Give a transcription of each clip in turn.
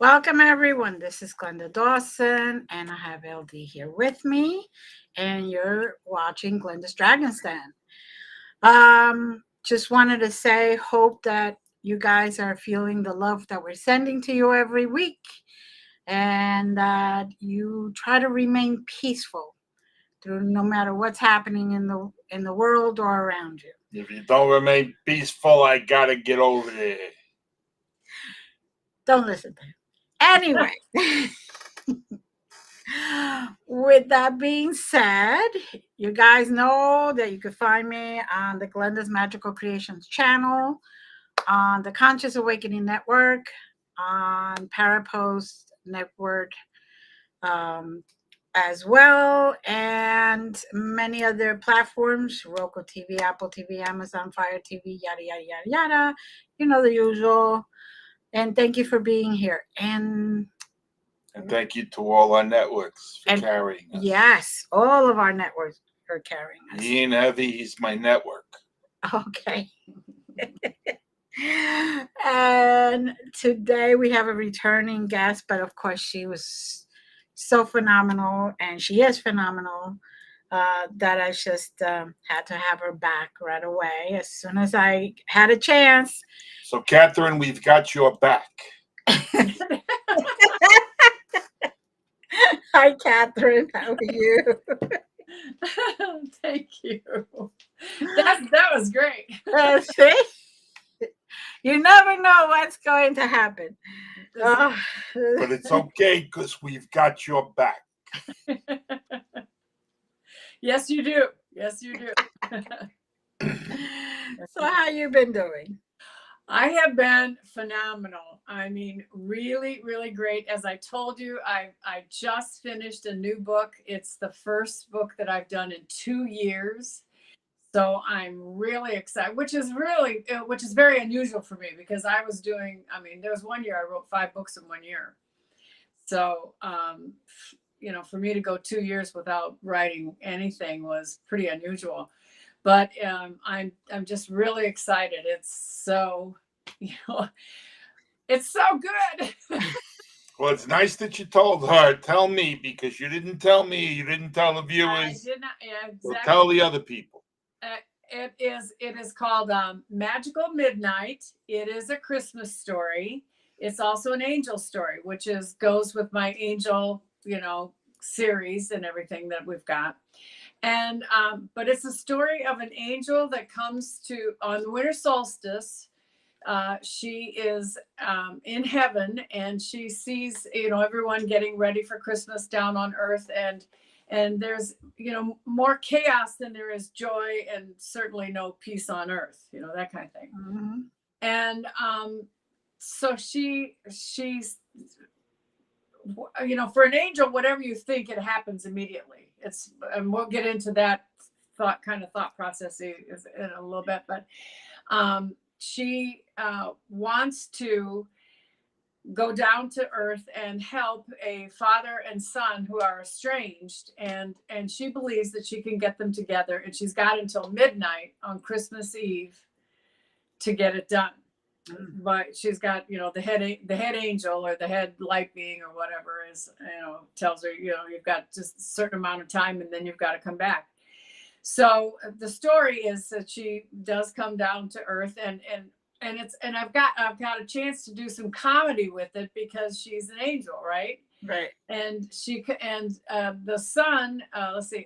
Welcome, everyone. This is Glenda Dawson, and I have LD here with me, and you're watching Glenda's Dragon's Den. Just wanted to say, hope that you guys are feeling the love that we're sending to you every week, and that you try to remain peaceful through no matter what's happening in the world or around you. If you don't remain peaceful, I gotta get over there. Don't listen to him. Anyway, with that being said, you guys know that you can find me on the Glenda's Magical Creations channel, on the Conscious Awakening Network, on Parapost Network as well, and many other platforms, Roku TV, Apple TV, Amazon Fire TV, yada, yada, yada, yada. You know the usual. And thank you for being here. And thank you to all our networks for carrying us. Yes, all of our networks are carrying us. He ain't heavy, he's my network. Okay. And today we have a returning guest, but of course she was so phenomenal, and she is phenomenal, that I just had to have her back right away as soon as I had a chance. So, Catherine, we've got your back. Hi, Catherine. How are you? Thank you. That was great. See? You never know what's going to happen. But it's okay because we've got your back. Yes, you do. Yes, you do. So how you been doing? I have been phenomenal. I mean, really, really great. As I told you, I just finished a new book. It's the first book that I've done in 2 years. So I'm really excited, which is very unusual for me, because there was 1 year I wrote 5 books in 1 year. So, for me to go 2 years without writing anything was pretty unusual. But I'm just really excited. It's so, it's so good. Well, it's nice that you told her. Tell me, because you didn't tell me. You didn't tell the viewers. I did not. Yeah, exactly. Well, tell the other people. It is called Magical Midnight. It is a Christmas story. It's also an angel story, which goes with my angel, series and everything that we've got. And but it's a story of an angel that comes to on the winter solstice. She is in heaven, and she sees everyone getting ready for Christmas down on earth, and there's more chaos than there is joy, and certainly no peace on earth, that kind of thing. Mm-hmm. And so she's for an angel, whatever you think, it happens immediately. And we'll get into that thought process in a little bit, but she wants to go down to earth and help a father and son who are estranged, and she believes that she can get them together, and she's got until midnight on Christmas Eve to get it done. But she's got the head angel, or the head light being, or whatever tells her you've got just a certain amount of time, and then you've got to come back. So the story is that she does come down to earth, and I've got a chance to do some comedy with it, because she's an angel, right? Right. And the son,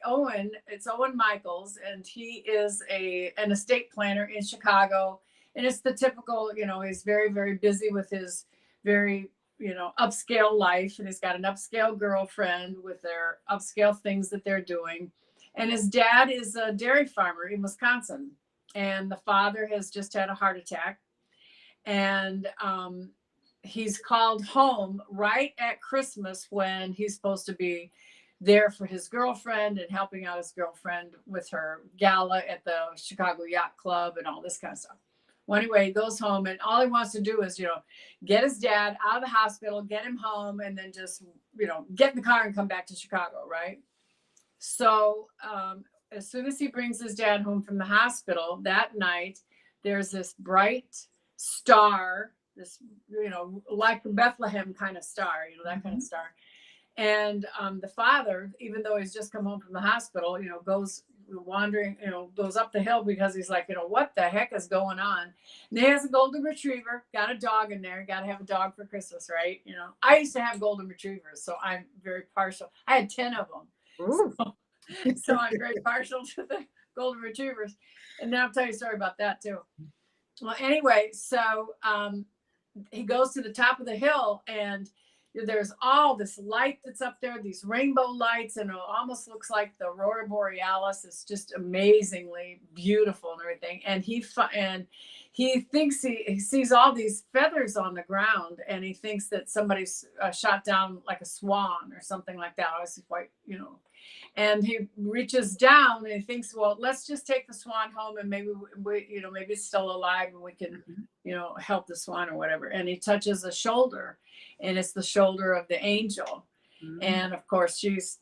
Owen. It's Owen Michaels, and he is an estate planner in Chicago. And it's the typical, he's very, very busy with his very, upscale life. And he's got an upscale girlfriend with their upscale things that they're doing. And his dad is a dairy farmer in Wisconsin. And the father has just had a heart attack. And he's called home right at Christmas, when he's supposed to be there for his girlfriend and helping out his girlfriend with her gala at the Chicago Yacht Club and all this kind of stuff. Well, anyway, he goes home, and all he wants to do is, get his dad out of the hospital, get him home, and then just, get in the car and come back to Chicago, right? So as soon as he brings his dad home from the hospital that night, there's this bright star, this like Bethlehem kind of star, that kind of star. And the father, even though he's just come home from the hospital, goes wandering, goes up the hill because he's like, what the heck is going on? And he has a golden retriever, got a dog in there, got to have a dog for Christmas, right? I used to have golden retrievers, so I'm very partial. I had 10 of them. So I'm very partial to the golden retrievers. And now I'll tell you a story about that too. Well, anyway, so he goes to the top of the hill, and there's all this light that's up there, these rainbow lights, and it almost looks like the Aurora Borealis. It's just amazingly beautiful and everything. And he thinks he sees all these feathers on the ground, and he thinks that somebody's shot down like a swan or something like that. I was quite, and he reaches down and he thinks, well, let's just take the swan home, and maybe maybe it's still alive and we can, help the swan or whatever. And he touches a shoulder, and it's the shoulder of the angel. Mm-hmm. And of course, she's,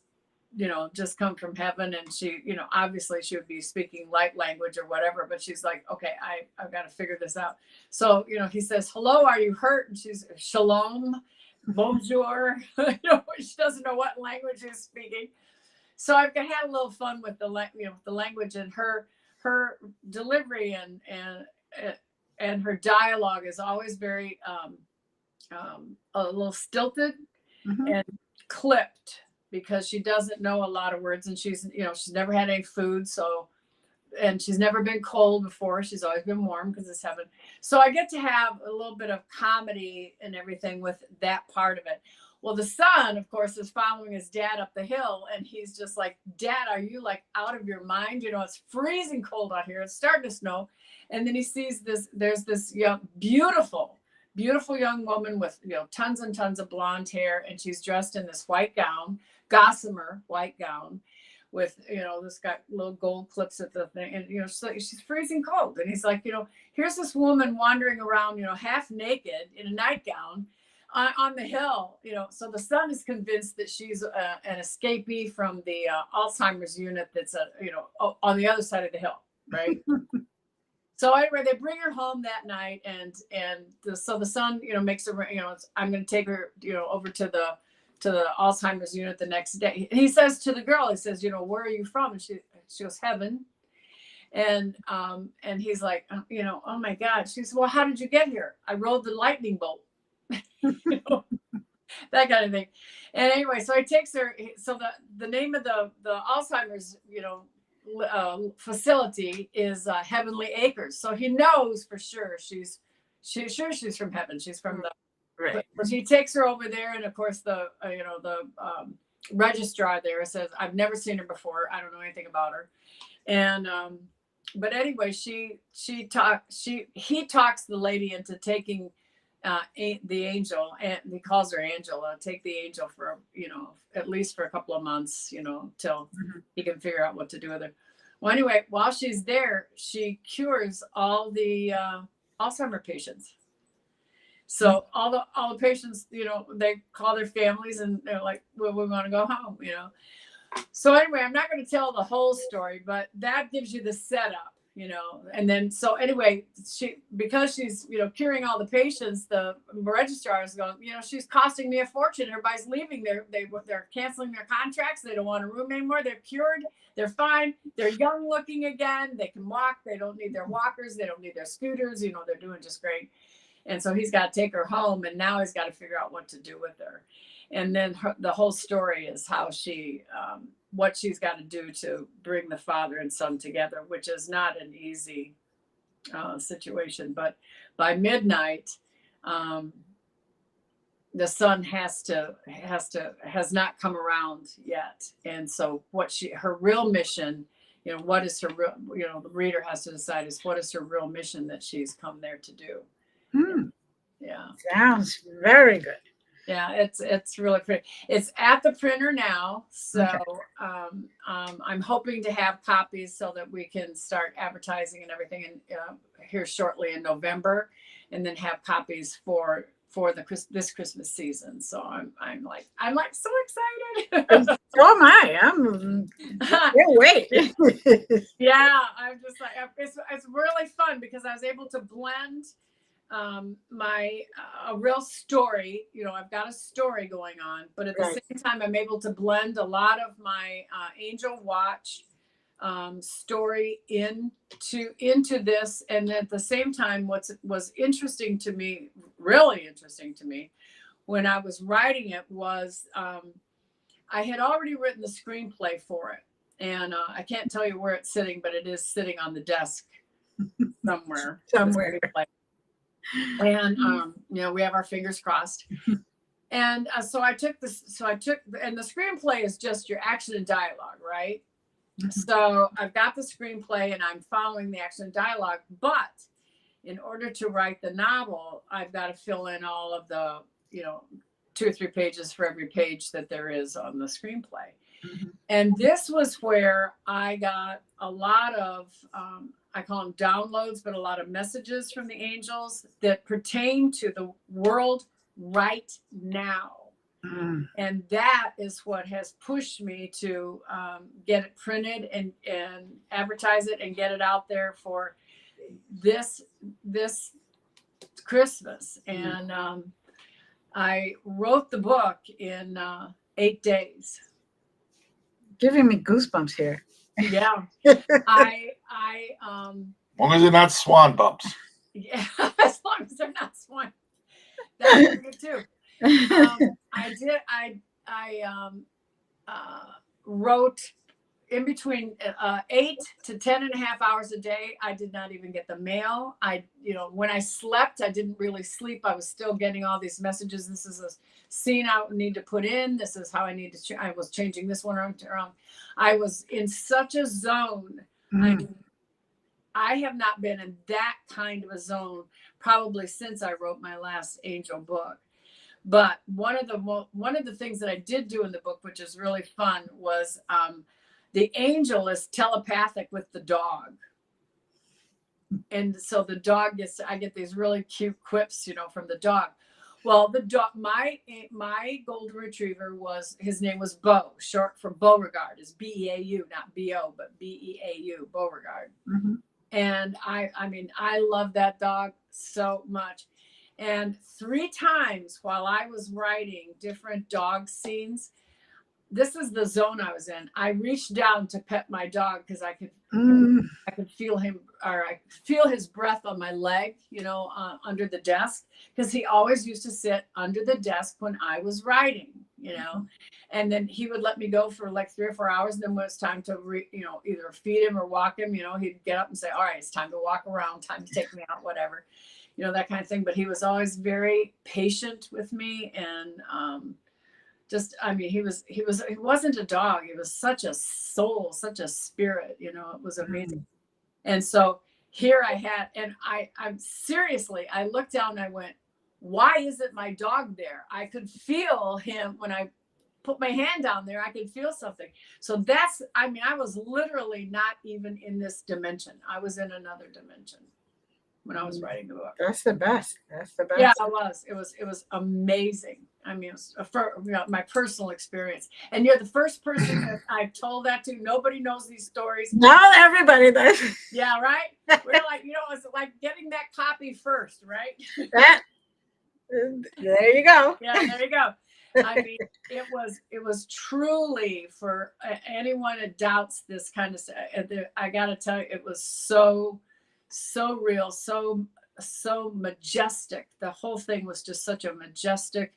just come from heaven, and she, obviously she would be speaking light language or whatever, but she's like, okay, I've got to figure this out. So, he says, hello, are you hurt? And she's shalom, bonjour. She doesn't know what language he's speaking. So I've had a little fun with the language, and her delivery and her dialogue is always very a little stilted and clipped, because she doesn't know a lot of words, and she's never had any food, and she's never been cold before. She's always been warm because it's heaven. So I get to have a little bit of comedy and everything with that part of it. Well, the son, of course, is following his dad up the hill, and he's just like, Dad, are you like out of your mind? It's freezing cold out here. It's starting to snow. And then he sees there's this beautiful young woman with, tons and tons of blonde hair. And she's dressed in this white gown, gossamer white gown with, this got little gold clips at the thing. And, so she's freezing cold. And he's like, here's this woman wandering around, half naked in a nightgown on the hill, so the son is convinced that she's an escapee from the Alzheimer's unit that's on the other side of the hill, right? So anyway, they bring her home that night, and so the son, makes her, I'm going to take her, over to the Alzheimer's unit the next day. And he says to the girl, he says, where are you from? And she goes, heaven. And he's like, oh my God. She says, well, how did you get here? I rode the lightning bolt. That kind of thing. And anyway, so he takes her. So the name of the Alzheimer's facility is Heavenly Acres. So he knows for sure she's from heaven. She's from the right. But he takes her over there, and of course the registrar there says, I've never seen her before. I don't know anything about her. And but anyway, he talks the lady into taking the angel, and he calls her Angel, take the angel for, at least for a couple of months, till he can figure out what to do with her. Well, anyway, while she's there, she cures all the Alzheimer patients. So all the patients, they call their families, and they're like, well, we want to go home, So anyway, I'm not going to tell the whole story, but that gives you the setup. And then, so anyway, because she's, curing all the patients, the registrar is going, she's costing me a fortune. Everybody's leaving. They're canceling their contracts. They don't want a room anymore. They're cured. They're fine. They're young looking again. They can walk. They don't need their walkers. They don't need their scooters. They're doing just great. And so he's got to take her home, and now he's got to figure out what to do with her. And then the whole story is how she, what she's got to do to bring the father and son together, which is not an easy situation. But by midnight, the son has not come around yet. And so her real mission, what is her real, the reader has to decide is what is her real mission that she's come there to do. Yeah. Sounds very good. Yeah, it's really pretty. It's at the printer now, so okay. I'm hoping to have copies so that we can start advertising and everything here shortly in November, and then have copies for this Christmas season. So I'm like so excited. So am I. Can't wait. Yeah, I'm just like it's really fun because I was able to blend a real story. I've got a story going on, but at the Right. same time, I'm able to blend a lot of my Angel Watch story into this. And at the same time, what was interesting to me, really interesting to me, when I was writing it was I had already written the screenplay for it. And I can't tell you where it's sitting, but it is sitting on the desk somewhere. Somewhere. And we have our fingers crossed. And so I took and the screenplay is just your action and dialogue, right? So I've got the screenplay and I'm following the action and dialogue, but in order to write the novel, I've got to fill in all of the, 2 or 3 pages for every page that there is on the screenplay. And this was where I got a lot of, I call them downloads, but a lot of messages from the angels that pertain to the world right now. And that is what has pushed me to get it printed and advertise it and get it out there for this Christmas. And I wrote the book in 8 days. Giving me goosebumps here. Yeah. As long as they're not swan bumps. Yeah, as long as they're not swan. That's good too. I wrote in between 8 to 10 and a half hours a day. I did not even get the mail. When I slept, I didn't really sleep. I was still getting all these messages. This is a scene I need to put in. This is how I need to, I was changing this one around. I was in such a zone. I have not been in that kind of a zone probably since I wrote my last angel book. But one of the things that I did do in the book, which is really fun, was the angel is telepathic with the dog. And so the dog I get these really cute quips, from the dog. Well, the dog, my golden retriever his name was Beau, short for Beauregard, is Beau, not B-O, but Beau, Beauregard. And I love that dog so much. And 3 times while I was writing different dog scenes, this is the zone I was in. I reached down to pet my dog because I could feel him, or I could feel his breath on my leg, under the desk, because he always used to sit under the desk when I was writing, and then he would let me go for like 3 or 4 hours. And then when it's time to, either feed him or walk him, he'd get up and say, all right, it's time to walk around, time to take me out, whatever. That kind of thing. But he was always very patient with me. And he wasn't a dog. He was such a soul, such a spirit, it was amazing. And so here I had, and I'm seriously, I looked down and I went, why isn't my dog there? I could feel him when I put my hand down there. I could feel something. So I was literally not even in this dimension. I was in another dimension when I was writing the book. That's the best. Yeah, it was. It was amazing. It was my personal experience. And you're the first person that I've told that to. Nobody knows these stories. Not everybody does. Yeah, right? We're like, it's like getting that copy first, right? There you go. Yeah, there you go. It was truly, for anyone that doubts this kind of stuff, I got to tell you, it was so real, so majestic. The whole thing was just such a majestic,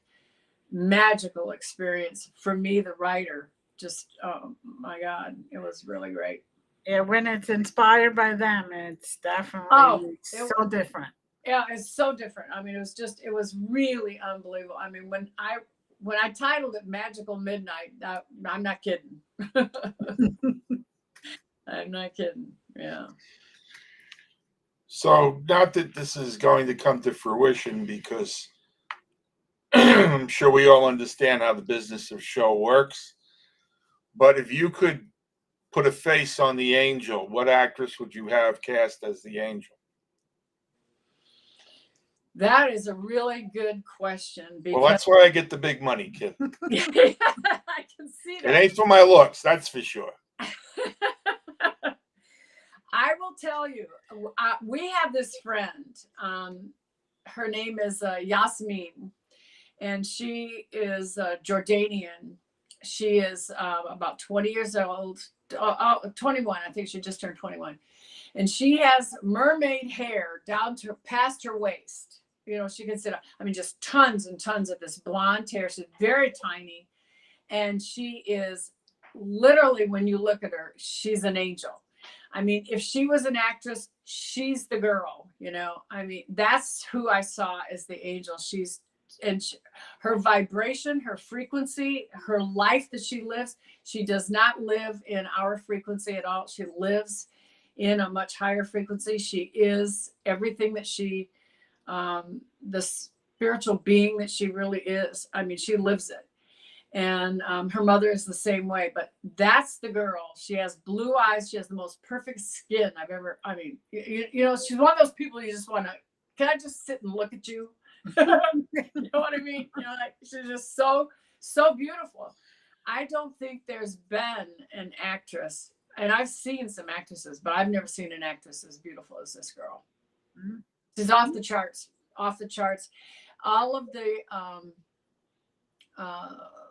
magical experience for me, the writer. Just, oh my God, it was really great. Yeah, when it's inspired by them, it's definitely so different. Yeah, it's so different. It was really unbelievable. When I titled it Magical Midnight, I'm not kidding. I'm not kidding. Yeah. So, not that this is going to come to fruition, because I'm sure we all understand how the business of show works. But if you could put a face on the angel, what actress would you have cast as the angel? That is a really good question. Well, that's where I get the big money, kid. I can see that. It ain't for my looks, that's for sure. I will tell you, we have this friend. her name is Yasmin, and she is Jordanian. She is about 20 years old, 21. I think she just turned 21. And she has mermaid hair down to past her waist. You know, she can sit up. I mean, just tons and tons of this blonde hair. She's very tiny. And she is literally, when you look at her, she's an angel. I mean, if she was an actress, she's the girl, you know. I mean, that's who I saw as the angel. Her vibration, her frequency, her life that she lives, she does not live in our frequency at all. She lives in a much higher frequency. She is everything that she, the spiritual being that she really is. I mean, she lives it. And her mother is the same way, but that's the girl. She has blue eyes. She has the most perfect skin I've ever, I mean, you know, she's one of those people you just want to, can I just sit and look at you? You know what I mean? You know, like, she's just so beautiful. I don't think there's been an actress, and I've seen some actresses, but I've never seen an actress as beautiful as this girl. Mm-hmm. She's off the charts, all of the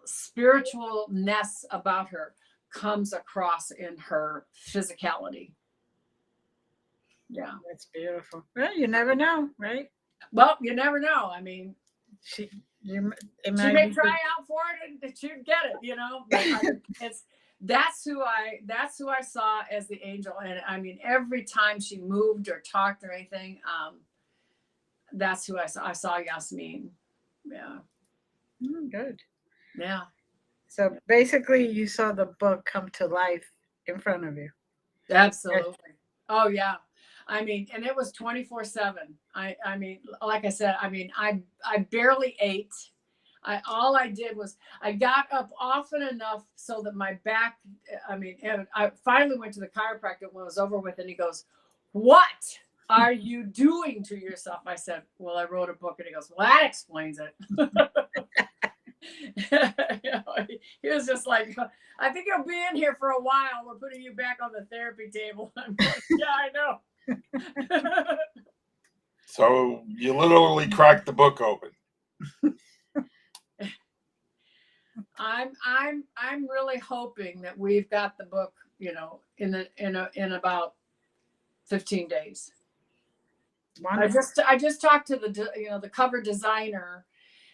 spiritualness about her comes across in her physicality. Yeah, that's beautiful. Well, you never know, right? Well, you never know. I mean, she may try out for it and she'd get it, you know. But that's who I saw as the angel. And I mean, every time she moved or talked or anything, that's who I saw. I saw Yasmin. Yeah. Good. Yeah. So basically, you saw the book come to life in front of you. Absolutely. Oh yeah. I mean, and it was 24/7. I mean, like I said, I mean, I barely ate. All I did was I got up often enough so that my back, I mean, I finally went to the chiropractor when it was over with, and he goes, "What are you doing to yourself?" I said, "Well, I wrote a book." And he goes, "Well, that explains it." You know, he was just like, "I think you'll be in here for a while. We're putting you back on the therapy table." I'm like, yeah, I know. So you literally cracked the book open. I'm really hoping that we've got the book, you know, in about 15 days. Wonderful. I just talked to the cover designer,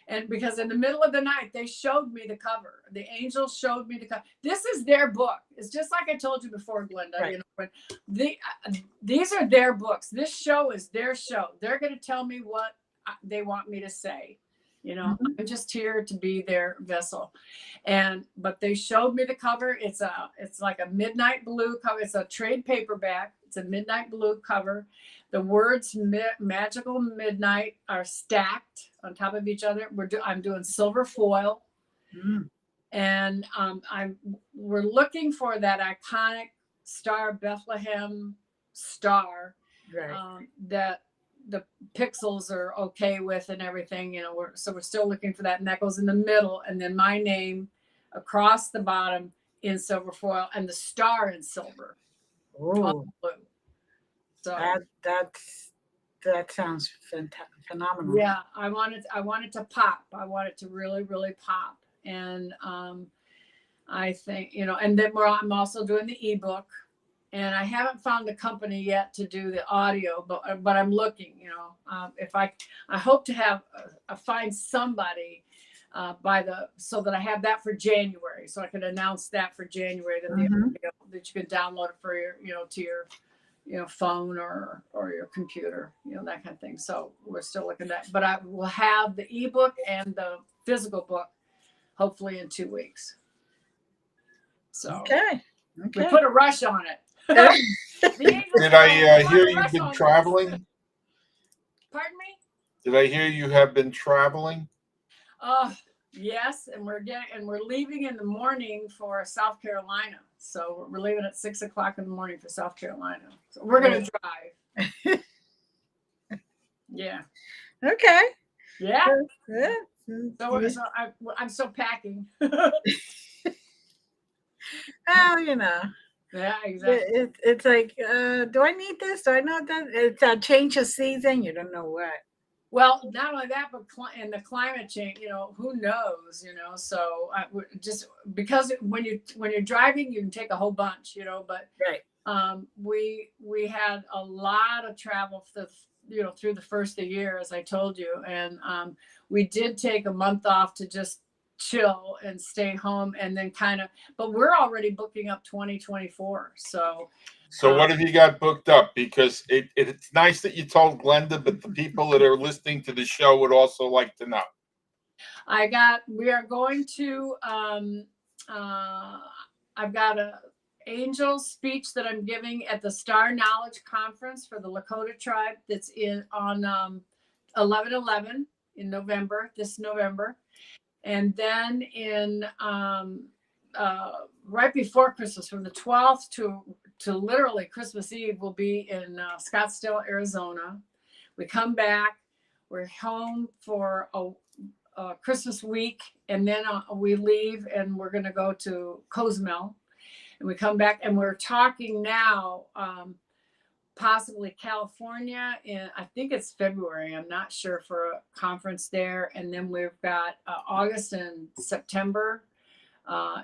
and because in the middle of the night they showed me the cover. The angels showed me the cover. This is their book. It's just like I told you before, Glenda. Right. You know, when these are their books. This show is their show. They're going to tell me what they want me to say. You know, I'm just here to be their vessel. But they showed me the cover. It's like a midnight blue cover. It's a trade paperback. It's a midnight blue cover. The words magical midnight are stacked on top of each other. I'm doing silver foil. And we're looking for that iconic Star Bethlehem star, right. That the pixels are okay with and everything, you know. We're still looking for that, and that goes in the middle, and then my name across the bottom in silver foil, and the star in silver. Oh, so that sounds phenomenal. Yeah, I want it to pop. I want it to really, really pop, and I think, you know, and then I'm also doing the ebook. And I haven't found a company yet to do the audio, but I'm looking, you know, if I hope to have find somebody so that I have that for January, so I can announce that for January, that the audio, that you can download it for your, you know, to your, you know, phone or your computer, you know, that kind of thing. So we're still looking at that, but I will have the ebook and the physical book hopefully in 2 weeks. So okay. We put a rush on it. Did I hear you've been traveling? Pardon me? Did I hear you have been traveling? Yes, and we're leaving in the morning for South Carolina. So we're leaving at 6 o'clock in the morning for South Carolina. So we're gonna drive. Yeah. Okay. Yeah. So I'm still packing. Well, you know. Yeah, exactly. It's like, do I need this? Do I know that? It's a change of season. You don't know what. Well, not only that, but and the climate change, who knows, so just because when you're driving, you can take a whole bunch, but Right. we had a lot of travel through the first of the year, as I told you, and we did take a month off to just chill and stay home, and then but we're already booking up 2024. So what have you got booked up? Because it's nice that you told Glenda, but the people that are listening to the show would also like to know. we are going to I've got a angel speech that I'm giving at the Star Knowledge Conference for the Lakota tribe that's on 11/11 in November, this November. And then in right before Christmas, from the 12th to literally Christmas Eve, we'll be in Scottsdale, Arizona. We come back, we're home for a Christmas week, and then we leave and we're going to go to Cozumel. And we come back and we're talking now, possibly California I think it's February. I'm not sure, for a conference there. And then we've got August and September,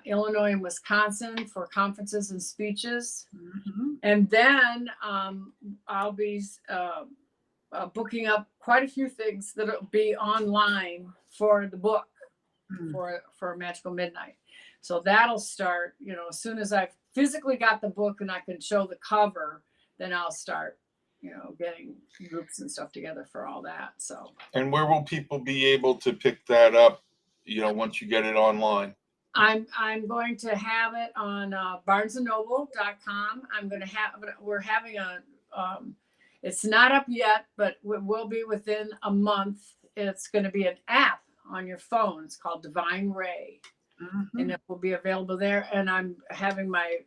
Illinois and Wisconsin for conferences and speeches. Mm-hmm. And then I'll be booking up quite a few things that'll be online for the book for Magical Midnight. So that'll start, as soon as I've physically got the book and I can show the cover, then I'll start, getting groups and stuff together for all that. So. And where will people be able to pick that up, once you get it online? I'm going to have it on barnesandnoble.com. We're having it's not up yet, but it will be within a month. It's going to be an app on your phone. It's called Divine Ray. Mm-hmm. And it will be available there. And I'm having my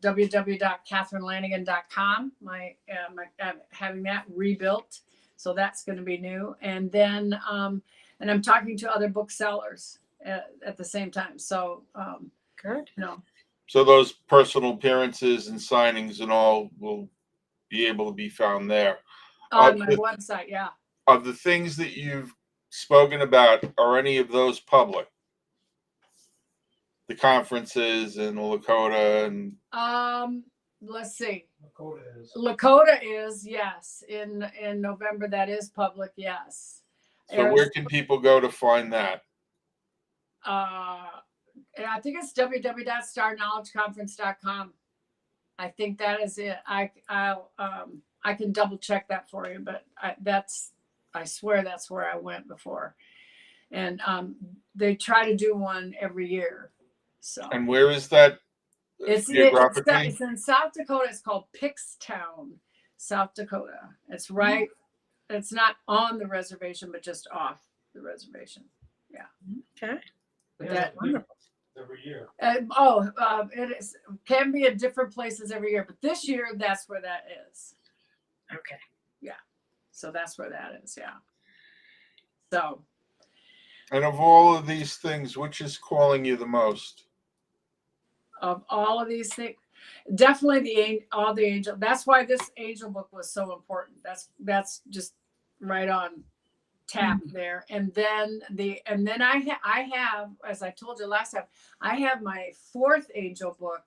www.catherinelanigan.com. I'm having that rebuilt, so that's going to be new. And then and I'm talking to other booksellers at the same time. So good. So those personal appearances and signings and all will be able to be found there on my website. Yeah. Of the things that you've spoken about, are any of those public? The conferences and the Lakota and let's see. Lakota is yes. In November, that is public, yes. So where can people go to find that? I think it's www.starknowledgeconference.com. I think that is it. I can double check that for you, but I swear that's where I went before. And they try to do one every year. So. And where is that? It's in South Dakota. It's called Pickstown, South Dakota. It's right. It's not on the reservation, but just off the reservation. Yeah. Okay. That's wonderful. Every year. It is can be at different places every year, but this year that's where that is. Okay. Yeah. So that's where that is. Yeah. So. And of all of these things, which is calling you the most? Of all of these things, definitely all the angel. That's why this angel book was so important. That's just right on tap there. And then I have, as I told you last time, I have my 4th angel book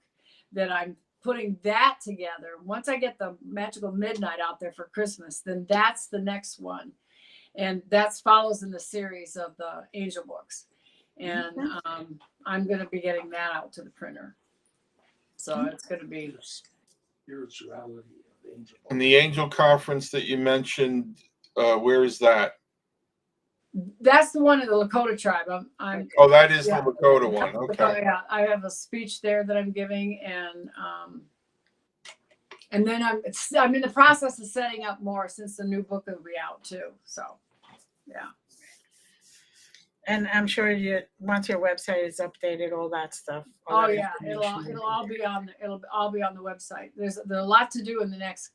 that I'm putting that together. Once I get the Magical Midnight out there for Christmas, then that's the next one, and that follows in the series of the angel books. And I'm going to be getting that out to the printer. So it's going to be spirituality of the angel. And the angel conference that you mentioned, where is that? That's the one in the Lakota tribe. That is the Lakota one. Okay. Yeah, I have a speech there that I'm giving, and then I'm in the process of setting up more since the new book will be out too. So, yeah. And I'm sure once your website is updated, all that stuff. It'll all be on the website. There's a lot to do in the next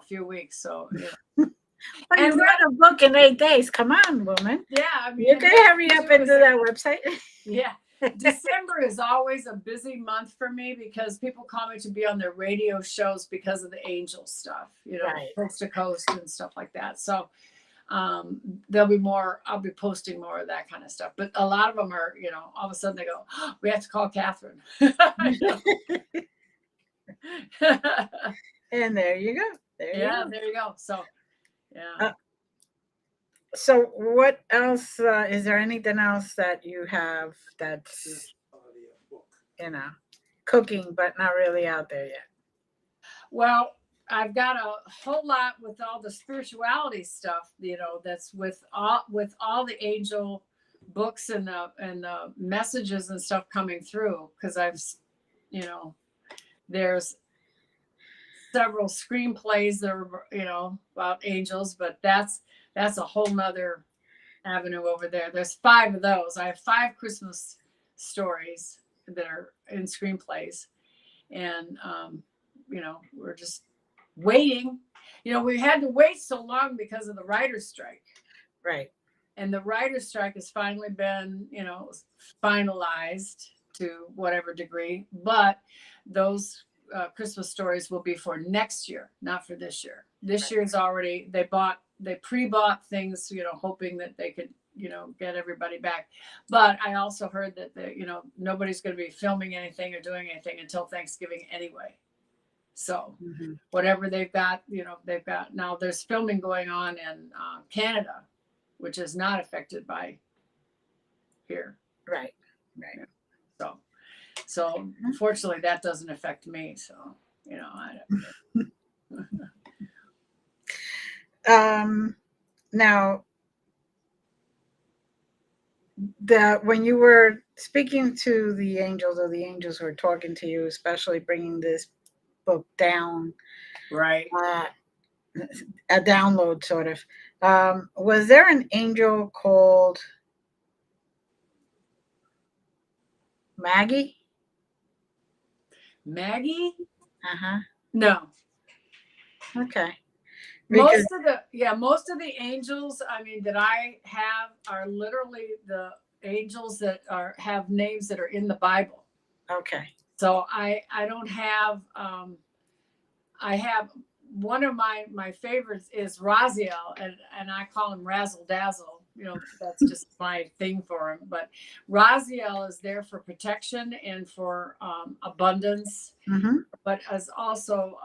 few weeks. So. Well, you read a book in 8 days. Come on, woman. Yeah, you can hurry up and do that website. Yeah. December is always a busy month for me because people call me to be on their radio shows because of the angel stuff, right. Coast to Coast and stuff like that. So there'll be more. I'll be posting more of that kind of stuff. But a lot of them are, all of a sudden they go, oh, we have to call Catherine. And there you go. There you Yeah, go. there you go. So, yeah. So what else? Is there anything else that you have that's, Book. cooking, but not really out there yet? Well, I've got a whole lot with all the spirituality stuff, that's with all the angel books and the messages and stuff coming through, because there's several screenplays that are about angels, but that's a whole nother avenue over there. There's 5 of those. I have 5 Christmas stories that are in screenplays, and we're just waiting. We had to wait so long because of the writer's strike. Right. And the writer's strike has finally been, finalized to whatever degree. But those Christmas stories will be for next year, not for this year. This year's already, they pre-bought things, hoping that they could, get everybody back. But I also heard that, nobody's going to be filming anything or doing anything until Thanksgiving anyway. So whatever they've got, now there's filming going on in Canada, which is not affected by here. Right. So fortunately that doesn't affect me. So, I don't. Now, when you were speaking to the angels, or the angels were talking to you, especially bringing this book down, Right. A download sort of, was there an angel called Maggie? No. Okay. Most of the angels, that I have are literally the angels that have names that are in the Bible. Okay. So I don't have, I have one of my favorites is Raziel, and I call him Razzle Dazzle. That's just my thing for him. But Raziel is there for protection and for abundance, but as also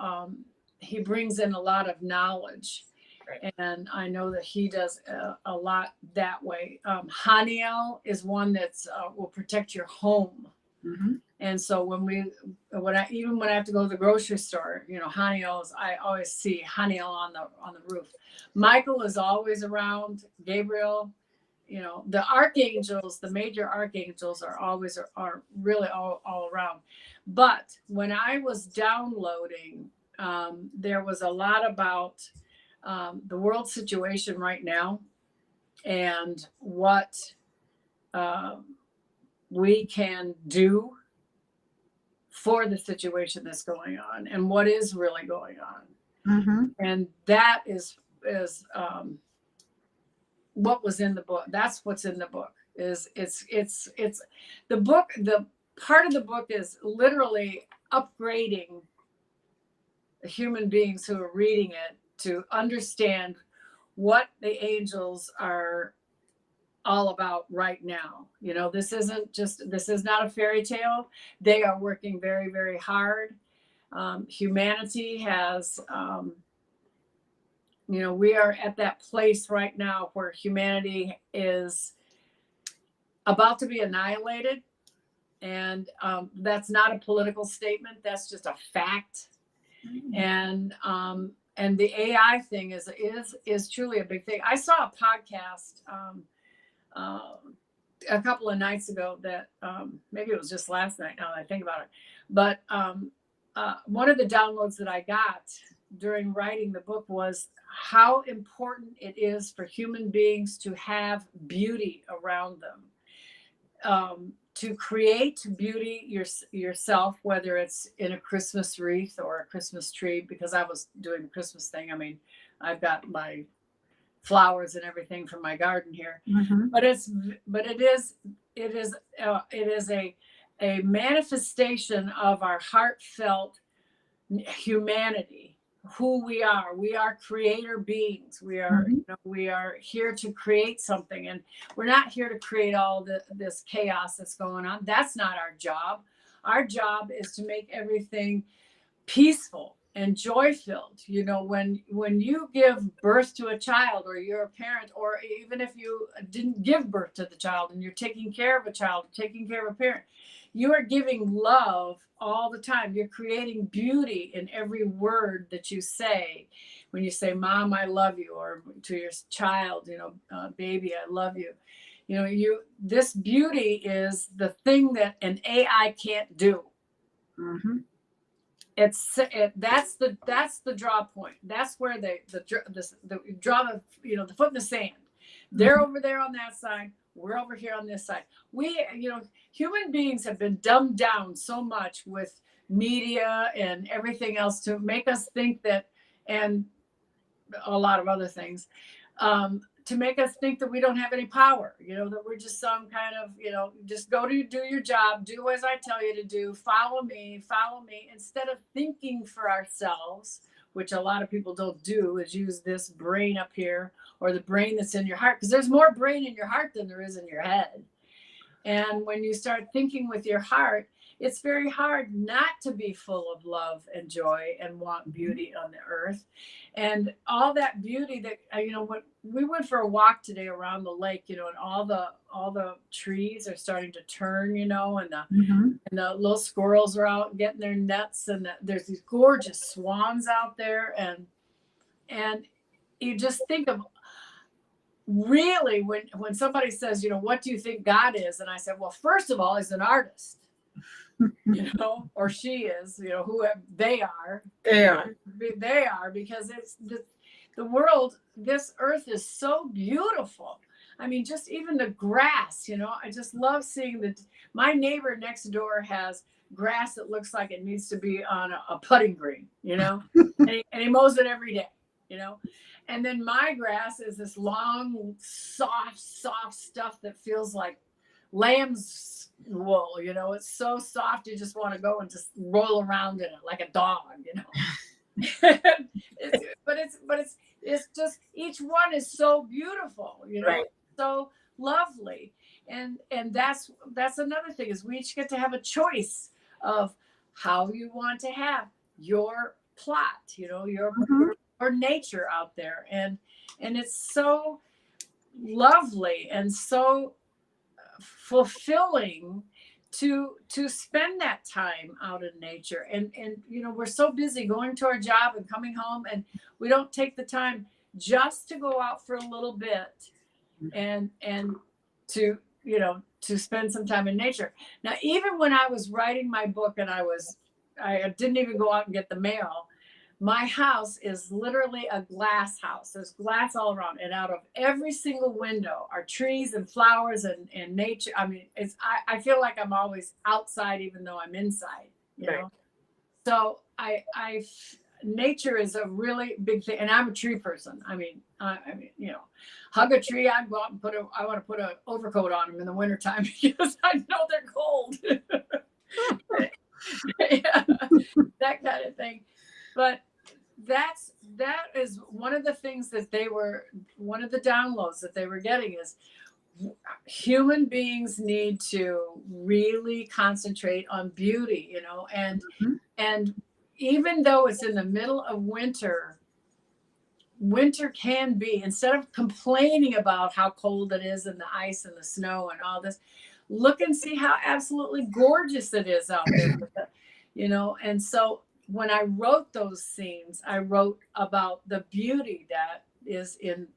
he brings in a lot of knowledge. Right. And I know that he does a lot that way. Haniel is one that's will protect your home. And so when I have to go to the grocery store, Haniel's, I always see Haniel on the roof. Michael is always around. Gabriel, the archangels, the major archangels are really all around. But when I was downloading, there was a lot about the world situation right now and what we can do for the situation that's going on and what is really going on. And that is what was in the book. That's what's in the book. It's the book. The part of the book is literally upgrading human beings who are reading it to understand what the angels are all about right now. This is not a fairy tale. They are working very, very hard. Humanity has, we are at that place right now where humanity is about to be annihilated. And that's not a political statement. That's just a fact. And the AI thing is truly a big thing. I saw a podcast a couple of nights ago that maybe it was just last night now that I think about it, but one of the downloads that I got during writing the book was how important it is for human beings to have beauty around them, to create beauty yourself, whether it's in a Christmas wreath or a Christmas tree, because I was doing the Christmas thing. I've got my flowers and everything from my garden here, but it is a manifestation of our heartfelt humanity who we are. We are creator beings. We are, Mhm. you know, we are here to create something, and we're not here to create all this chaos that's going on. That's not our job. Our job is to make everything peaceful and joy filled. You know, when you give birth to a child, or you're a parent, or even if you didn't give birth to the child and you're taking care of a child, taking care of a parent, you are giving love all the time. You're creating beauty in every word that you say. When you say, "Mom, I love you," or to your child, you know, "Baby, I love you." You know, this beauty is the thing that an AI can't do. Mhm. That's the draw point. That's where the draw the, you know, the foot in the sand. They're Mhm. over there on that side. We're over here on this side. We, you know, human beings have been dumbed down so much with media and everything else to make us think that, and a lot of other things, to make us think that we don't have any power, you know, that we're just some kind of, you know, just go to do your job, do as I tell you to do, follow me, instead of thinking for ourselves, which a lot of people don't do, is use this brain up here, or the brain that's in your heart, because there's more brain in your heart than there is in your head. And when you start thinking with your heart, it's very hard not to be full of love and joy and want beauty on the earth. And all that beauty that, you know, when we went for a walk today around the lake, you know, and all the trees are starting to turn, you know, Mhm. and the little squirrels are out getting their nuts, and there's these gorgeous swans out there, and you just think of, really, when somebody says, you know, what do you think God is? And I said, well, first of all, he's an artist, you know, or she is, you know, whoever they are. They are. They are, because it's the world, this earth is so beautiful. I mean, just even the grass, you know, I just love seeing my neighbor next door has grass that looks like it needs to be on a putting green, you know, and he mows it every day, you know. And then my grass is this long, soft stuff that feels like lamb's wool, you know. It's so soft, you just want to go and just roll around in it like a dog, you know. It's just, each one is so beautiful, you know, Right. so lovely. And that's another thing, is we each get to have a choice of how you want to have your plot, you know, Mhm. your nature out there. And it's so lovely and so fulfilling to spend that time out in nature. And you know, we're so busy going to our job and coming home, and we don't take the time just to go out for a little bit and to, you know, to spend some time in nature. Now, even when I was writing my book, and I didn't even go out and get the mail, my house is literally a glass house. There's glass all around, and out of every single window are trees and flowers and nature. I mean, I feel like I'm always outside, even though I'm inside, you Right. know. So nature is a really big thing, and I'm a tree person. I mean, you know, hug a tree. I go out and I want to put an overcoat on them in the wintertime because I know they're cold. Yeah, that kind of thing. But that is one of the things that one of the downloads that they were getting is, human beings need to really concentrate on beauty, you know. Mhm. And even though it's in the middle of winter, winter can be, instead of complaining about how cold it is and the ice and the snow and all this, look and see how absolutely gorgeous it is out there, you know. And so when I wrote those scenes, I wrote about the beauty that is in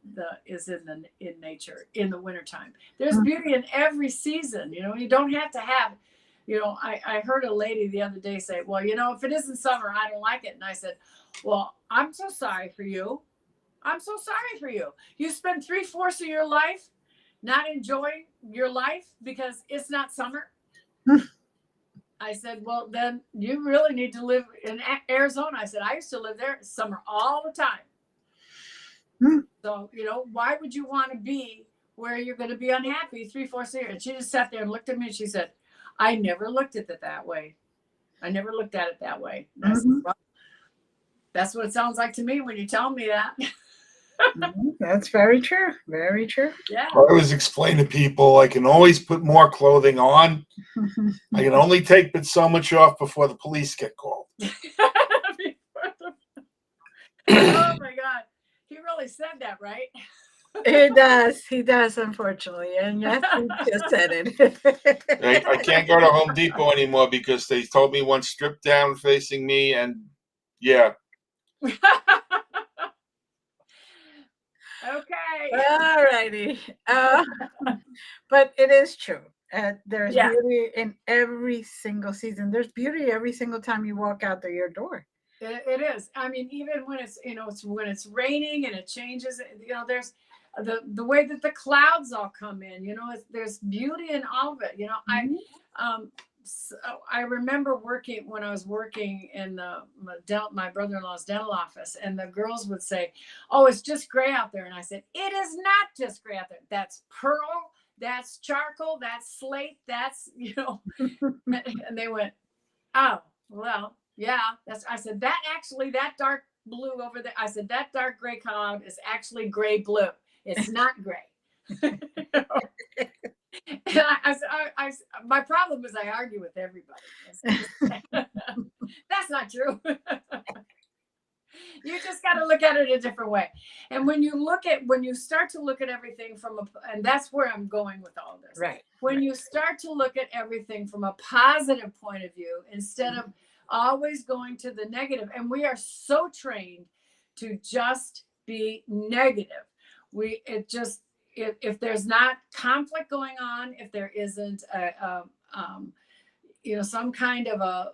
nature in the wintertime. There's beauty in every season, you know. You don't have to have, you know, I heard a lady the other day say, well, you know, if it isn't summer, I don't like it. And I said, well, I'm so sorry for you. I'm so sorry for you. You spend 3/4 of your life not enjoying your life because it's not summer. I said, well, then you really need to live in Arizona. I said, I used to live there summer all the time. So, you know, why would you want to be where you're going to be unhappy 3/4 of the year? And she just sat there and looked at me and she said, I never looked at it that way. I never looked at it that way. And I said, Mhm. well, That's what it sounds like to me when you tell me that. That's very true. Very true. Yeah. I always explain to people I can always put more clothing on. I can only take but so much off before the police get called. Oh my God. He really said that, right? He does, unfortunately. And yes, he just said it. I can't go to Home Depot anymore because they told me one stripped down facing me, and yeah. Okay. All righty. But it is true. There's Yeah. beauty in every single season. There's beauty every single time you walk out your door. It is. I mean, even when it's, when it's raining and it changes, there's the way that the clouds all come in, there's beauty in all of it. So I remember when I was working in my brother-in-law's dental office, and the girls would say, "Oh, it's just gray out there." And I said, "It is not just gray out there. That's pearl, that's charcoal, that's slate, that's," and they went, "Oh, well, yeah." I said, that dark blue over there. I said, that dark gray cloud is actually gray blue. It's not gray. And my problem is I argue with everybody. That's not true. You just got to look at it a different way. And when you start to look at everything and that's where I'm going with all this. Right. When you start to look at everything from a positive point of view, instead of always going to the negative, and we are so trained to just be negative. If there's not conflict going on, if there isn't some kind of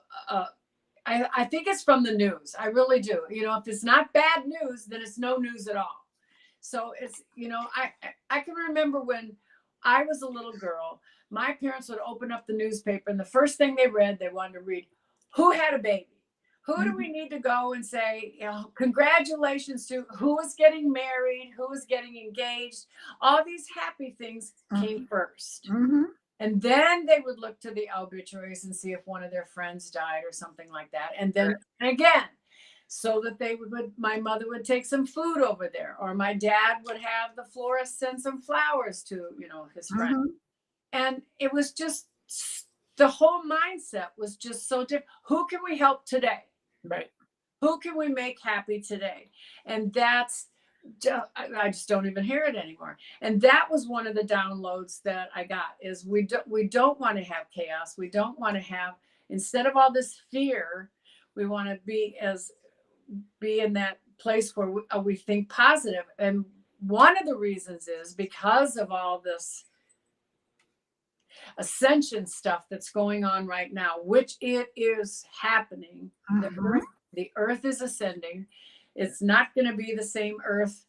I think it's from the news. I really do. If it's not bad news, then it's no news at all. So it's, I can remember when I was a little girl, my parents would open up the newspaper, and the first thing they wanted to read, who had a baby? Who do we need to go and say, congratulations to? Who is getting married? Who is getting engaged? All these happy things came first. Mm-hmm. And then they would look to the obituaries and see if one of their friends died or something like that. And then again, so that my mother would take some food over there, or my dad would have the florist send some flowers to, his friend. Mm-hmm. And it was just, the whole mindset was just so different. Who can we help today? Right. Who can we make happy today? And that's, I just don't even hear it anymore. And that was one of the downloads that I got, is we don't want to have chaos. We don't want to have, instead of all this fear, we want to be in that place where we think positive. And one of the reasons is because of all this ascension stuff that's going on right now, which it is happening. Mm-hmm. The earth is ascending. It's not going to be the same earth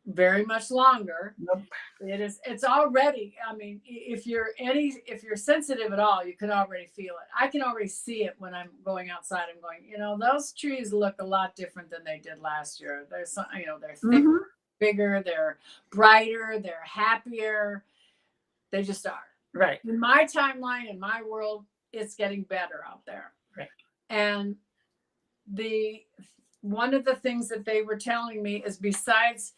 very much longer. Nope. It's already, I mean, if you're sensitive at all, you can already feel it. I can already see it when I'm going outside. I'm going, those trees look a lot different than they did last year. There's some, they're thicker, bigger, they're brighter, they're happier. They just are. Right. In my timeline, in my world, it's getting better out there. Right. And one of the things that they were telling me is, besides,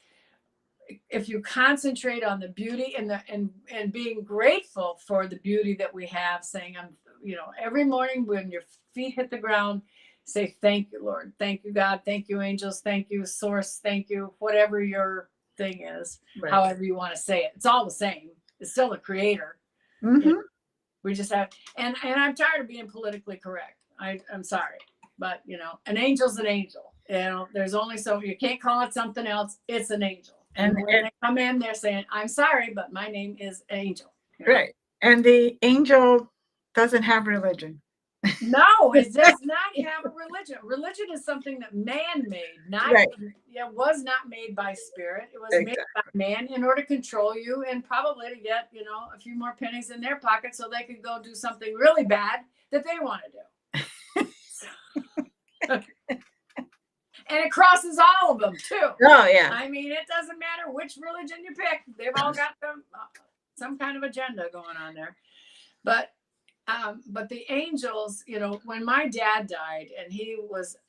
if you concentrate on the beauty and being grateful for the beauty that we have, saying, every morning when your feet hit the ground, say, thank you, Lord. Thank you, God. Thank you, angels. Thank you, source. Thank you, whatever your thing is, however you want to say it. It's all the same. It's still the creator. Mm-hmm. We just have, and I'm tired of being politically correct. I'm sorry, but an angel's an angel. There's only so, you can't call it something else. It's an angel. And when they come in, they're saying, I'm sorry, but my name is Angel. Right. And the angel doesn't have religion. No, it does not have a religion. Religion is something that man made, was not made by spirit. It was made by man in order to control you, and probably to get, a few more pennies in their pocket so they could go do something really bad that they want to do. And it crosses all of them too. Oh yeah. I mean, it doesn't matter which religion you pick. They've all got some kind of agenda going on there. But But the angels, when my dad died and he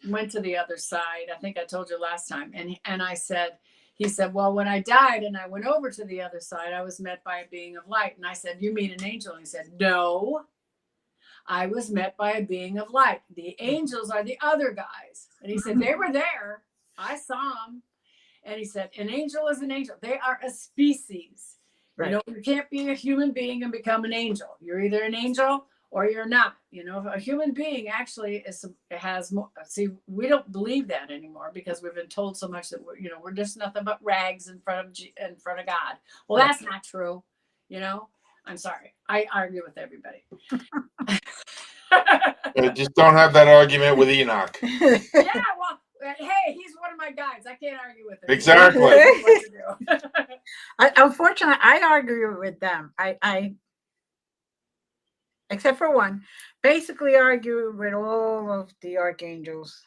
went to the other side, I think I told you last time, and he said, well, when I died and I went over to the other side, I was met by a being of light. And I said, you mean an angel? And he said, no, I was met by a being of light. The angels are the other guys. And he said, they were there. I saw them. And he said, an angel is an angel. They are a species. Right. You can't be a human being and become an angel. You're either an angel or you're not. A human being actually has more. See, we don't believe that anymore because we've been told so much that we're just nothing but rags in front of God. Well, that's not true. I'm sorry. I argue with everybody. Just don't have that argument with Enoch. Yeah, well, hey, he's one of my guys. I can't argue with him. Exactly. Unfortunately, I argue with them. I except for one, basically argue with all of the archangels.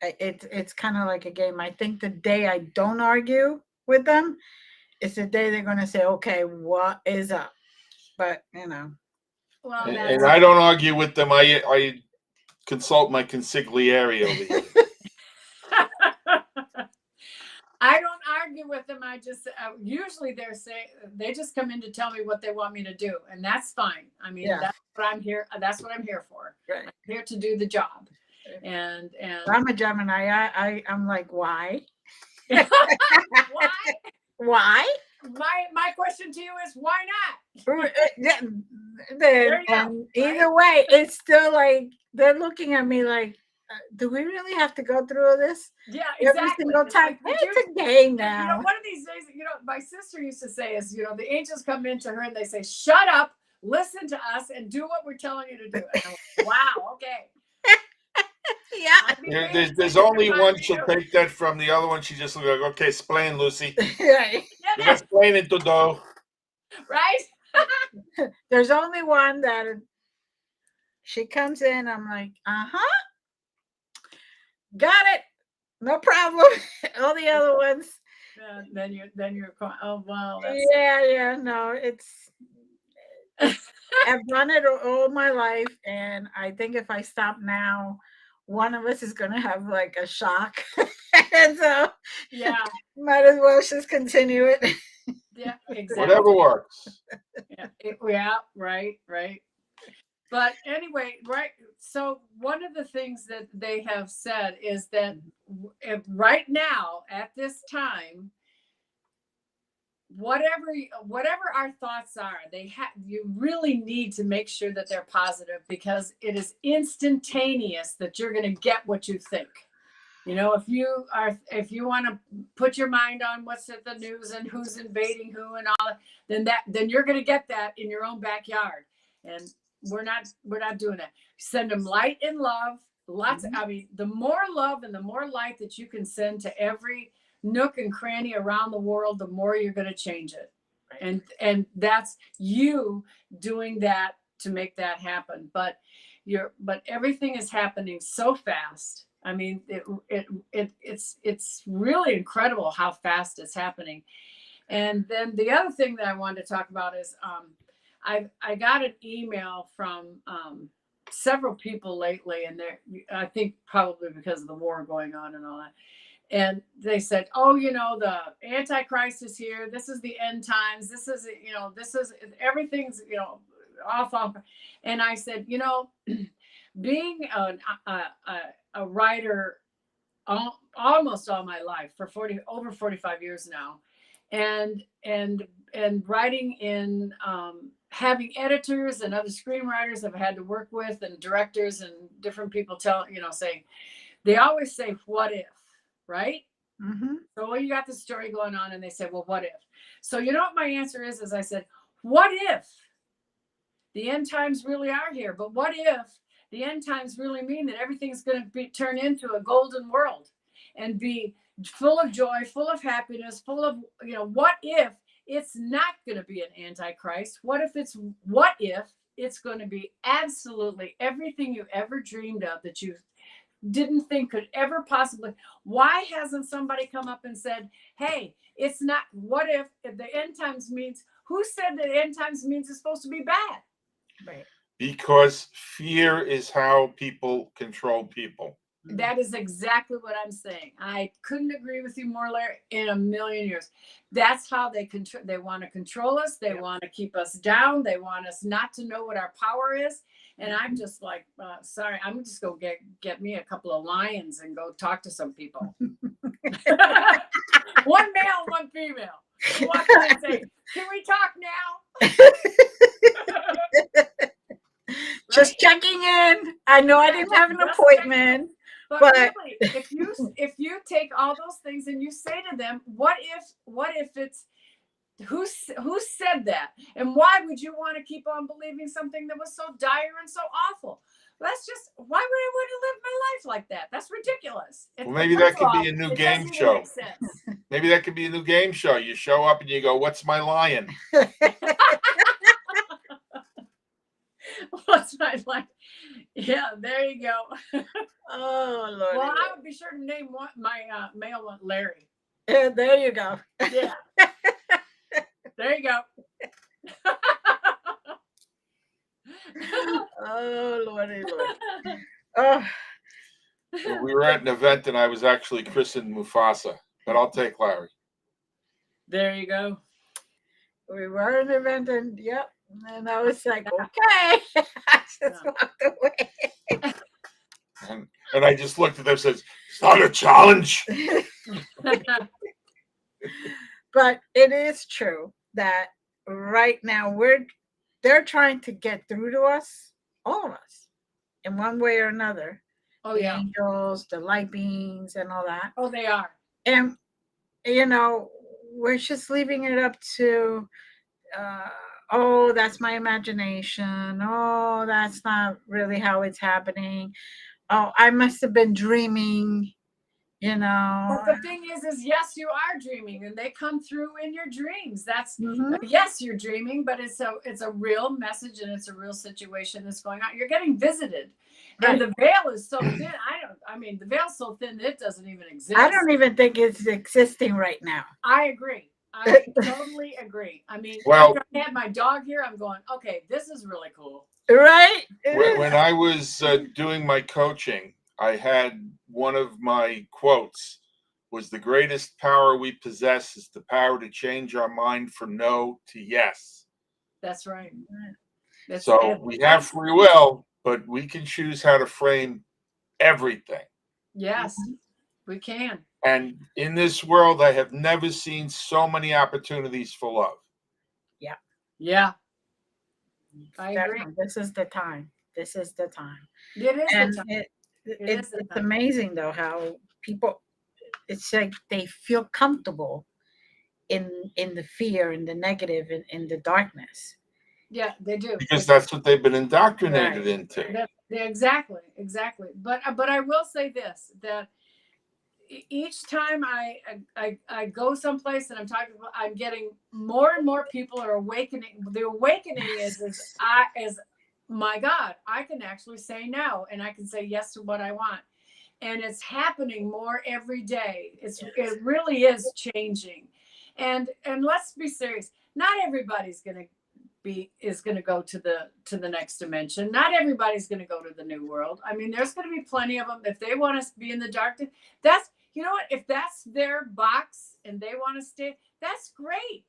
It's kind of like a game. I think the day I don't argue with them is the day they're going to say, okay, what is up? But, Well, and I don't argue with them. I consult my consigliere over here. I don't argue with them. I just usually they just come in to tell me what they want me to do, and that's fine. I mean, that's what I'm here. That's what I'm here for. Right. I'm here to do the job. And I'm a Gemini. I'm like, why? Why? Why? My question to you is why not? Either way, it's still like they're looking at me like, do we really have to go through all this? Yeah, every exactly. single time. It's a game now. One of these days, my sister used to say is, the angels come into her and they say, "Shut up, listen to us, and do what we're telling you to do." And I'm like, wow, okay. Yeah. There's only one she'll take that from. The other one she just like, okay, explain, Lucy. Right. Explain it to do. Right. There's only one that she comes in. I'm like, got it, no problem. All the other ones. Then you're oh wow. No, I've done it all my life, and I think if I stop now, one of us is going to have like a shock. And so might as well just continue it. Yeah, exactly. Whatever works. Yeah, right. But anyway, right. So one of the things that they have said is that right now at this time, whatever our thoughts are, you really need to make sure that they're positive, because it is instantaneous that you're going to get what you think. If you want to put your mind on what's at the news and who's invading who and all, then you're going to get that in your own backyard. And we're not doing that. Send them light and love. Lots. I mean, the more love and the more light that you can send to every nook and cranny around the world, the more you're going to change it. Right. And that's you doing that to make that happen. But everything is happening so fast. I mean, it's really incredible how fast it's happening. And then the other thing that I wanted to talk about is I got an email from several people lately, and I think probably because of the war going on and all that. And they said, "Oh, the Antichrist is here. This is the end times. This is everything's off." And I said, being a writer almost all my life for over 45 years now, and writing in having editors and other screenwriters I've had to work with, and directors and different people saying, they always say, "What if?" Right? Mm-hmm. So you got the story going on, and they say, "Well, what if?" So what my answer is I said, what if the end times really are here? But what if the end times really mean that everything's going to be turned into a golden world and be full of joy, full of happiness, full of, what if it's not going to be an antichrist? What if it's going to be absolutely everything you ever dreamed of that you didn't think could ever possibly? Why hasn't somebody come up and said, hey, it's not, what if the end times means, who said that end times means it's supposed to be bad? Right. because fear is how people control people. That is exactly what I'm saying. I couldn't agree with you more, Larry, in a million years. That's how they control. They want to control us. They want to keep us down. They want us not to know what our power is. And I'm just like, sorry, I'm just going to get me a couple of lions and go talk to some people. One male, one female. You walk in and say, "Can we talk now?" Just checking in. I know I didn't have an Just appointment. But But- really, if you take all those things and you say to them, what if it's who said that, and why would you want to keep on believing something that was so dire and so awful? That's just, why would I want to live my life like that? That's ridiculous. Well, maybe that could be a new It game doesn't even show. make sense. Maybe that could be a new game show. You show up and you go, "What's my lion?" What's my life? Yeah, there you go. Oh, Lord. Well, I would be sure to name my male one Larry. Yeah, there you go. Yeah. There you go. Oh, Lordy, Lord. Oh, We were at an event and I was actually christened Mufasa, but I'll take Larry. There you go. we were in an event, and yep. And I was like, okay. I just walked away. And I just looked at them and said, "It's not a challenge." But it is true that right now they're trying to get through to us, all of us, in one way or another. Oh, The yeah. angels, the light beings, and all that. Oh, they are. And we're just leaving it up to oh, that's my imagination. Oh, that's not really how it's happening. Oh, I must have been dreaming. But the thing is yes, you are dreaming, and they come through in your dreams. That's Mhm. yes, you're dreaming, but it's a real message, and it's a real situation that's going on. You're getting visited, and the veil is so thin. The veil's so thin that it doesn't even exist. I don't even think it's existing right now. I agree. I totally agree. I mean, Well- after I had my dog here, I'm going, okay, this is really cool. Right? When I was doing my coaching, I had one of my quotes was, "The greatest power we possess is the power to change our mind from no to yes." That's right. That's So it. we have free will, but we can choose how to frame everything. Yes, we can. And in this world, I have never seen so many opportunities for love. Yeah. I agree. Definitely. This is the time. This is the time. It is And the time. it's the time. amazing though how people, it's like they feel comfortable in the fear and the negative and in the darkness. Yeah, they do. Because that's what they've been indoctrinated Right. into. Exactly. But I will say this, that each time I go someplace and I'm getting more and more people are awakening. The awakening is my God, I can actually say no, and I can say yes to what I want. And it's happening more every day. It really is changing. And let's be serious. Not everybody's going to go to the next dimension. Not everybody's going to go to the new world. I mean, there's going to be plenty of them. If they want to be in the darkness, that's, you know what, if that's their box and they want to stay, that's great.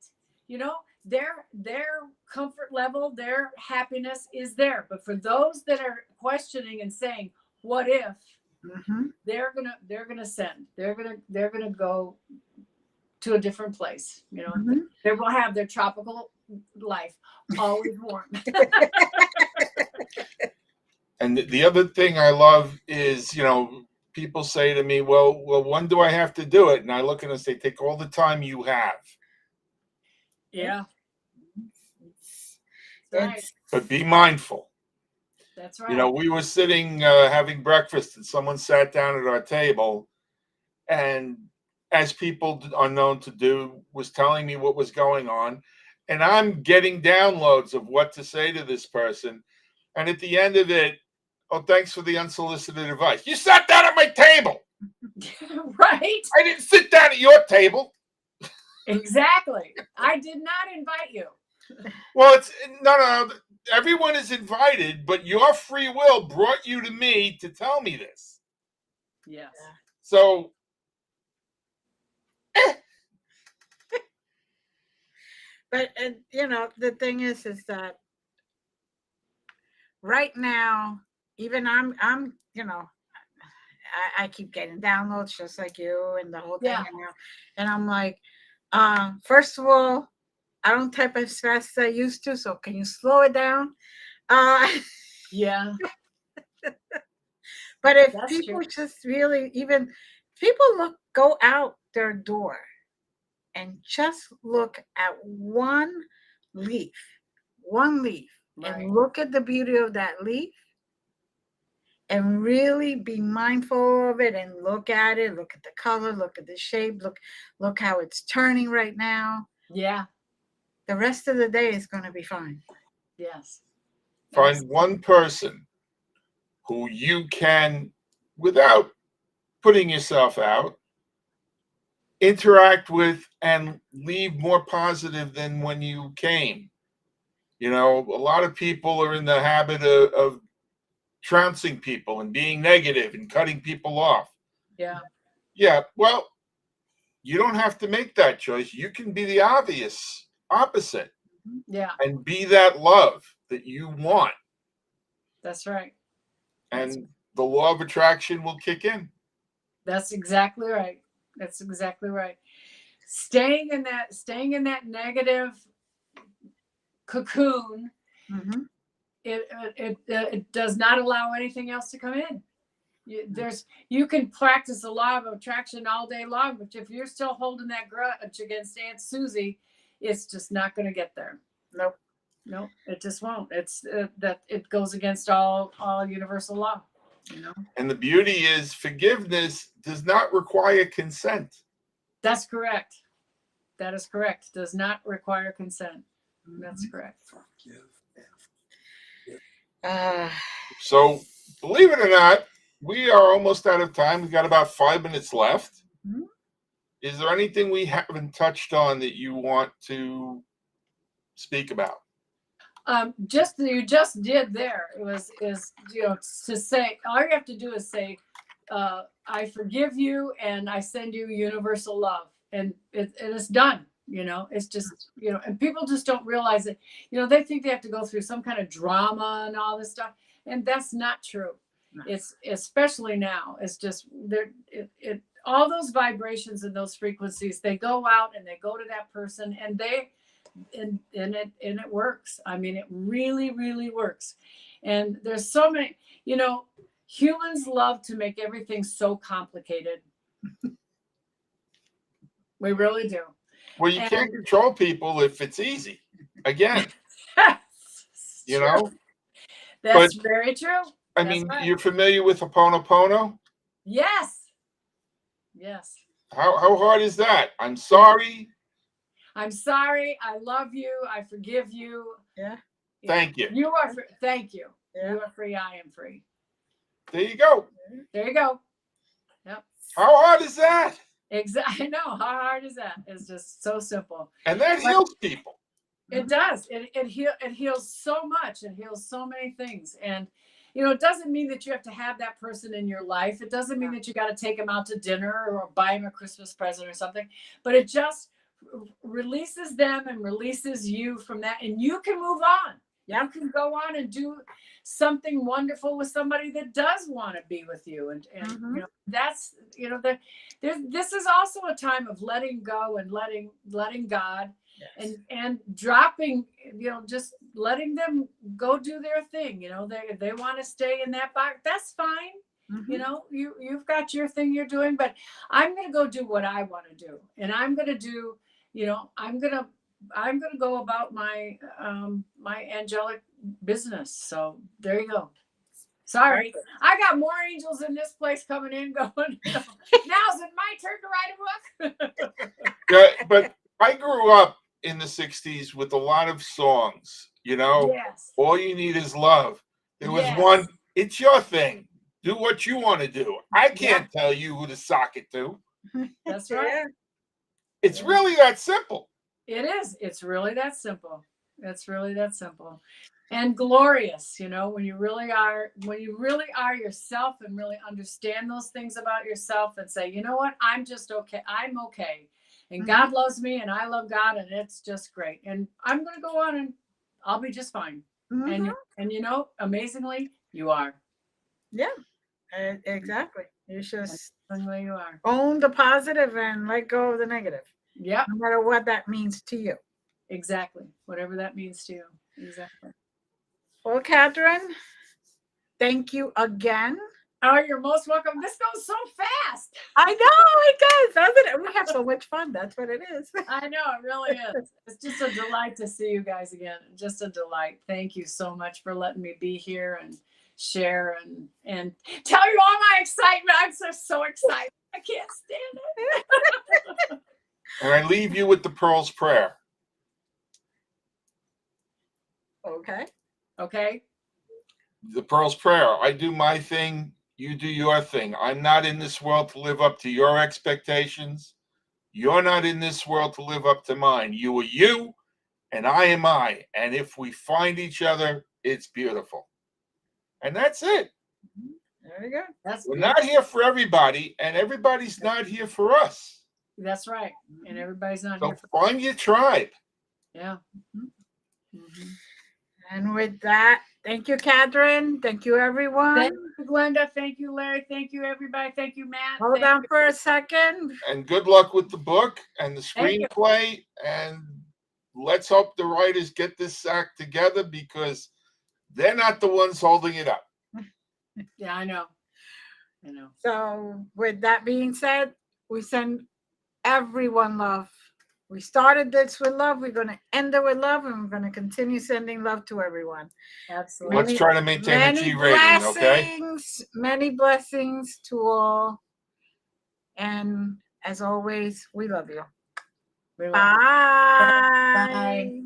Their comfort level, their happiness is there. But for those that are questioning and saying, what if, Mhm. they're gonna send. They're gonna go to a different place. Mhm. They will have their tropical life, always warm. And the other thing I love is, people say to me, well, when do I have to do it? And I look at them and say, take all the time you have, Yeah, It's, that's right. it's but be mindful. That's right. We were sitting having breakfast and someone sat down at our table, and as people are known to do, was telling me what was going on. And I'm getting downloads of what to say to this person. And at the end of it, oh, thanks for the unsolicited advice. You sat down at my table. Right. I didn't sit down at your table. Exactly. I did not invite you. Well, it's no. everyone is invited, but your free will brought you to me to tell me this. Yes. So, But you know, the thing is that right now, even I'm, you know, I keep getting downloads just like you and the whole thing, Yeah. and I'm like, first of all, I don't type as fast as I used to, so can you slow it down? Uh, Yeah. but if That's people true. just really, even people go out their door and just look at leaf, one leaf, Right. and look at the beauty of that leaf, and really be mindful of it and look at it, look at the color, look at the shape, look how it's turning right now. Yeah. The rest of the day is going to be fine. Yes. find one person who you can, without putting yourself out, interact with and leave more positive than when you came. You know, a lot of people are in the habit of trouncing people and being negative and cutting people off. Yeah. Yeah, well, you don't have to make that choice. You can be the obvious opposite Yeah. and be that love that you want. That's right. And the law of attraction will kick in. That's exactly right. That's exactly right. Staying in that negative cocoon, Mm-hmm. it does not allow anything else to come in. You can practice the law of attraction all day long, but if you're still holding that grudge against Aunt Susie, it's just not going to get there. Nope. No, it just won't. It's that it goes against all universal law. You know. And the beauty is forgiveness does not require consent. That's correct. That is correct. Does not require consent. That's correct. Uh, So, believe it or not, we are almost out of time. We've got about 5 minutes left. Mhm. Is there anything we haven't touched on that you want to speak about? You just did there. It was to say all you have to do is say, I forgive you and I send you universal love, and it's done. You know, it's just and people just don't realize it. You know, they think they have to go through some kind of drama and all this stuff, and that's not true. No. It's especially now. It's just all those vibrations and those frequencies, they go out and they go to that person, and it works. I mean, it really, really works. And there's so many, humans love to make everything so complicated. We really do. Well, you can't control people if it's easy. Again, you true. know? That's very true. I That's mean, right. you're familiar with Ho'oponopono? Yes. Yes. How hard is that? I'm sorry. I'm sorry. I love you. I forgive you. Yeah. Thank you. You are free. Thank you. Yeah. You are free. I am free. There you go. There you go. Yep. How hard is that? Exactly. I know. How hard is that? It's just so simple. And that heals people. It does. It heals so much. It heals so many things. And, it doesn't mean that you have to have that person in your life. It doesn't mean that you got to take them out to dinner or buy them a Christmas present or something. But it just releases them and releases you from that. And you can move on. You can go on and do something wonderful with somebody that does want to be with you. And that's, this is also a time of letting go and letting God. Yes. And dropping, just letting them go do their thing. They want to stay in that box. That's fine. Mm-hmm. You've got your thing you're doing, but I'm going to go do what I want to do. And I'm going to do, I'm going to go about my, my angelic business. So there you go. Sorry. I got more angels in this place coming in going, now's it my turn to write a book? Yeah, but I grew up in the 60s with a lot of songs, Yes. All you need is love. There was one, it's your thing. Do what you want to do. I can't tell you who to sock it to. That's right. It's really that simple. It is. It's really that simple. It's really that simple. And glorious, you know, when you really are yourself and really understand those things about yourself and say, you know what, I'm just okay. I'm okay. And God loves me and I love God and it's just great. And I'm going to go on and I'll be just fine. Mhm. And you know, amazingly, you are. Yeah, exactly. You just Amazingly, you are. own the positive and let go of the negative, Yep, no matter what that means to you. exactly. Whatever that means to you. Exactly. Well, Catherine, thank you again. Oh, you're most welcome. This goes so fast. I know it does, doesn't it? We have so much fun. That's what it is. I know, it really is. It's just a delight to see you guys again. Just a delight. Thank you so much for letting me be here and share and tell you all my excitement. I'm so excited. I can't stand it. And I leave you with the Pearl's Prayer. Okay. Okay. The Pearl's Prayer. I do my thing, you do your thing. I'm not in this world to live up to your expectations. You're not in this world to live up to mine. You are you, and I am I. And if we find each other, it's beautiful. And that's it. There you go. That's We're beautiful. not here for everybody, and everybody's not here for us. That's right. And everybody's not So here for find your tribe. yeah. And with that, thank you, Catherine. Thank you, everyone. Thank you, Glenda. Thank you, Larry. Thank you, everybody. Thank you, Matt. Hold Thank on you. for a second. And good luck with the book and the Thank you. screenplay. And let's hope the writers get this act together because they're not the ones holding it up. Yeah, I know. I know. So, with that being said, we send everyone love. We started this with love. We're going to end it with love, and we're going to continue sending love to everyone. Absolutely. Let's try to maintain a G rating, okay? Many blessings to all. And as always, we love you. We love you. Bye. Bye.